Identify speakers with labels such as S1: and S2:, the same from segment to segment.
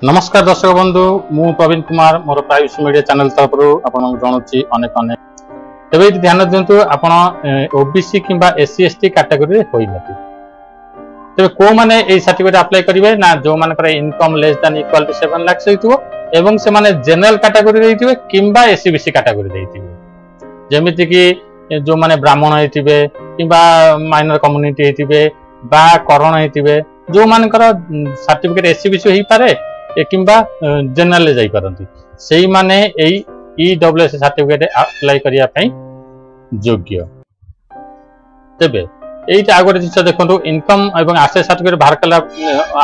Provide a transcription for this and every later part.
S1: नमस्कार दर्शक बंधु मु प्रवीण कुमार मोर प्राइवेसी मीडिया चैनल तरफ आपन जनाऊँगी अनेक अनेक तेज ये ध्यान दिंतु आपन ओबीसी किंबा एससी एसटी कैटेगरी होई नथि तेज को माने ए सर्टिफिकेट अप्लाई करिवे ना जो मानकर income less than equal to 7 lakh होइतबो एवं से माने जनरल कैटेगरी देइतिबे किंबा एससी बीसी कैटेगरी देइतिबे जेमिति कि जो माने ब्राह्मण हेतिबे किंबा माइनर कम्युनिटी हेतिबे बा करण हेतिबे जो मानकर सर्टिफिकेट एससी बीसी होई पारे किंबा जनरल ले जाई परंती सेही माने एई ईडब्ल्यूएस सर्टिफिकेट अप्लाई करिया पई योग्य तेबे एइटा आगोटे जिस देखंतु इनकम एवं एसेट सर्टिफिकेट बाहर कला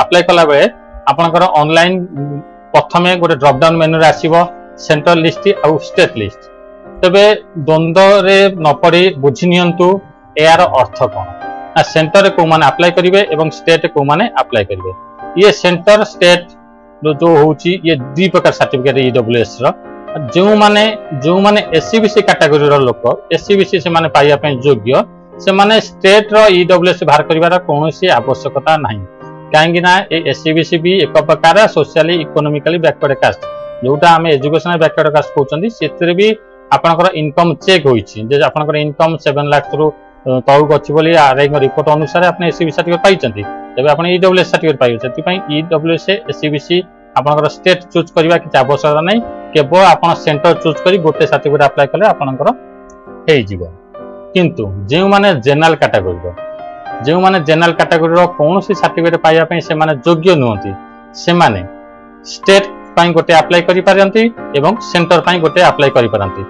S1: अप्लाई कला बेले आपनकर ऑनलाइन प्रथमे गोटे ड्रॉप डाउन मेनू रे आसीबो सेंट्रल लिस्ट आ स्टेट लिस्ट तेबे द्वंद्व रे न पड़ी बुझी नियंतु एयार अर्थ कोन सेंटर रे को माने अप्लाई करिवे एवं स्टेट को माने अप्लाई करिवे ये सेंटर स्टेट जो होची ये दु प्रकार सर्टिफिकेट ईडब्ल्यूएस रो जो माने एससीबीसी कैटेगरी रो लोक एससीबीसी से माने पाइया पे योग्य से माने स्टेट रो ईडब्ल्यूएस बाहर करिवार कोनोसी आवश्यकता नाही काहेकि ना ए एससीबीसी भी एक प्रकार सोशली इकोनॉमिकली बैकवर्ड कास्ट जोटा हम एजुकेशनल बैकवर्ड कास्ट कहउचंदी सेतरे भी आपनकर इनकम चेक होईची जे आपनकर इनकम 7 लाख रु तळुक अछि बोली आरआई रिपोर्ट अनुसार आपन एससीबीसी सर्टिफिकेट पाइचंती तेबे आपन ईडब्ल्यूएस सर्टिफिकेट पाइयो सेति पई ईडब्ल्यूएस एससीबीसी आपनकर स्टेट चूज करबा कि आवश्यकता नै केवल आपन सेंटर चूज करी गोटे सर्टिफिकेट अप्लाई करले आपनकर हेइ जीवो किंतु जे माने जनरल कैटेगरी रो कोनोसी सर्टिफिकेट पाइया पई से माने योग्य नहंती से माने स्टेट पई गोटे अप्लाई करि पारंती एवं सेंटर पई गोटे अप्लाई करि पारंती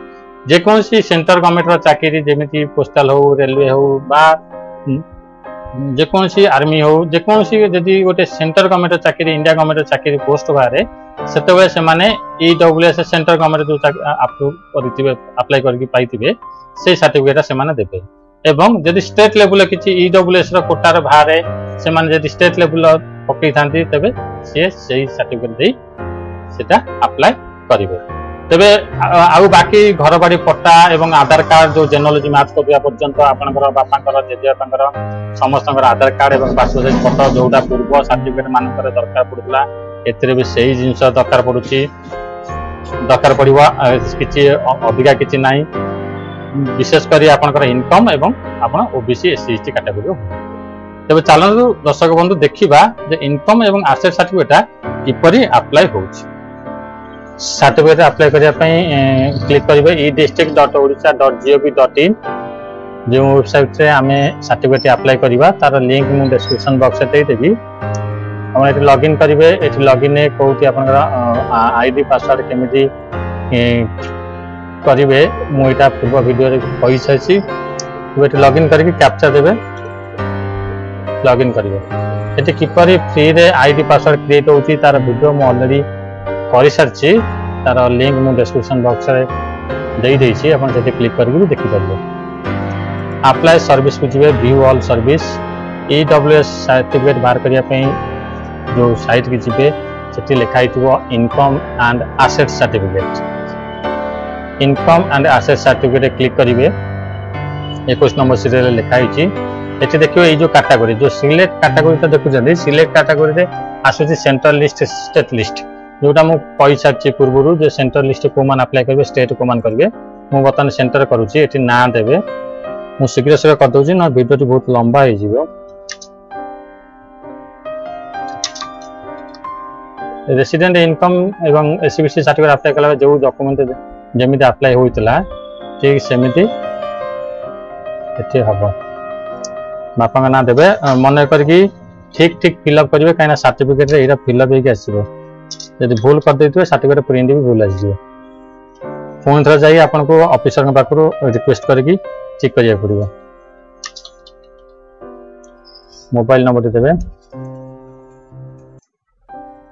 S1: जे कोनोसी सेंटर गवर्नमेंट रो चाकरी जेमिति पोस्टल हो रेलवे हो बा जे कोनोसी आर्मी हो जे कोनोसी यदि गोटे सेंटर गवर्नमेंट चाकरी इंडिया गवर्नमेंट चाकरी पोस्ट बारे सेतबे से माने ईडब्ल्यूएस सेंटर गवर्नमेंट जो अप्रूव करथिबे अप्लाई करके पाइथिबे से सर्टिफिकेट से माने देबे एवं यदि स्टेट लेवल किछि ईडब्ल्यूएस रो कोटार बारे से माने यदि स्टेट लेवल पकई थांती तबे से सही सर्टिफिकेट देई सेटा अप्लाई करिवे तबे आउ बाकी घर बाड़ी पट्टा एवं आधार कार्ड जो जेनोलॉजी मैच करबा पर्यंत आपनकर बापांकर जेजेबापांकर समस्तंकर आधार कार्ड एवं पासपोर्ट साइज फोटो जोटा पूर्व सर्टिफिकेट मानकर दरकार पड़ुला एतरे भी सही जिंस दरकार पड़ुची दरकार पड़िबा किछि अधिका किछि नाही विशेष करी आपनकर इनकम एवं आपन ओबीसी एससी एसटी कैटेगरी तबे चलनु दर्शक बंधु देखिबा जे इनकम एवं एसेट सर्टिफिकेट किपरि अप्लाई होउची सर्टिफिकेट अप्लाई करिया पई क्लिक करिवे edistrict.odisha.gov.in जो वेबसाइट से हमें सर्टिफिकेट अप्लाई करिवा तार लिंक मु डिस्क्रिप्शन बॉक्स रे देबी हम एठी लॉगिन करिवे एठी लॉगिन ए कहूती आपनकर आईडी पासवर्ड केमिति करिवे मु एटा पूर्व वीडियो रे कहि छैछि तो एठी लॉगिन करके कैप्चा देबे लॉगिन करिवे एठी किपरि फ्री रे आईडी पासवर्ड क्रिएट होउची तार वीडियो मु ऑलरेडी करि सरछि तार लिंक मु डिस्क्रिप्शन बॉक्स रे देई देछि अपन सेठी क्लिक करके भी देखि परबे अप्लाई सर्विस को जीवे view all service EWS certificate बाहर करिया पे जो साइट की जीवे सेठी लिखा हितबो income and asset certificate income and asset certificate click करिवे 21 नंबर सीरियल लिखा हिची एठी देखियो ए जो कैटेगरी जो सिलेक्ट कैटेगरी तो देखु जदी सिलेक्ट कैटेगरी रे आसुची सेंट्रल लिस्ट स्टेट लिस्ट जोटा मु पैसा छि पूर्वरु जे सेंट्रल लिस्ट को मान अप्लाई करबे स्टेट को मान करबे मु बतन सेंटर करूची एठी ना देबे मु शीघ्र शीघ्र कर दउची ना वीडियो बहुत लंबा हो जिवो रेसिडेंट इनकम एवं एससीबीसी सर्टिफिकेट अप्लाई कला जो डॉक्यूमेंट जेमिति अप्लाई होइतला ठीक सेमिति एठी हबो बापा का ना देबे मन करके ठीक ठीक फिलअप करिवे काइना सर्टिफिकेट रे एरा फिलअप हेके आसीबो यदि भूल कर देथिबे सर्टिफिकेट प्रिंट भी भूल आसीबो फोन थरा जाई आपन को ऑफिसर के पाखरो रिक्वेस्ट करके चेक करिया पड़िबो मोबाइल नंबर देबे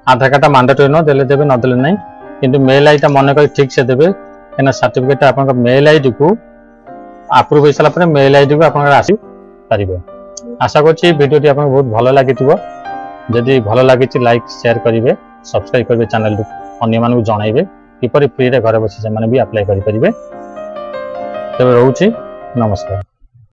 S1: आधार कार्ड मैंडेटरी न देले देबे न देले नै किंतु मेल आईडी मन कर ठीक से देबे केना सर्टिफिकेट आपन को मेल आईडी को अप्रूव होई सला पर मेल आईडी को आपन आसी परिबे आशा करछि वीडियो टी आपन बहुत भलो लागितिबो जदि भलो लागिछि लाइक शेयर करिवे सब्सक्राइब करिवे चैनल अन्य मानकु जणाइबे किपरि फ्री रे घर बसी से माने भी अप्लाई करि परिबे तबे रहउछि नमस्कार।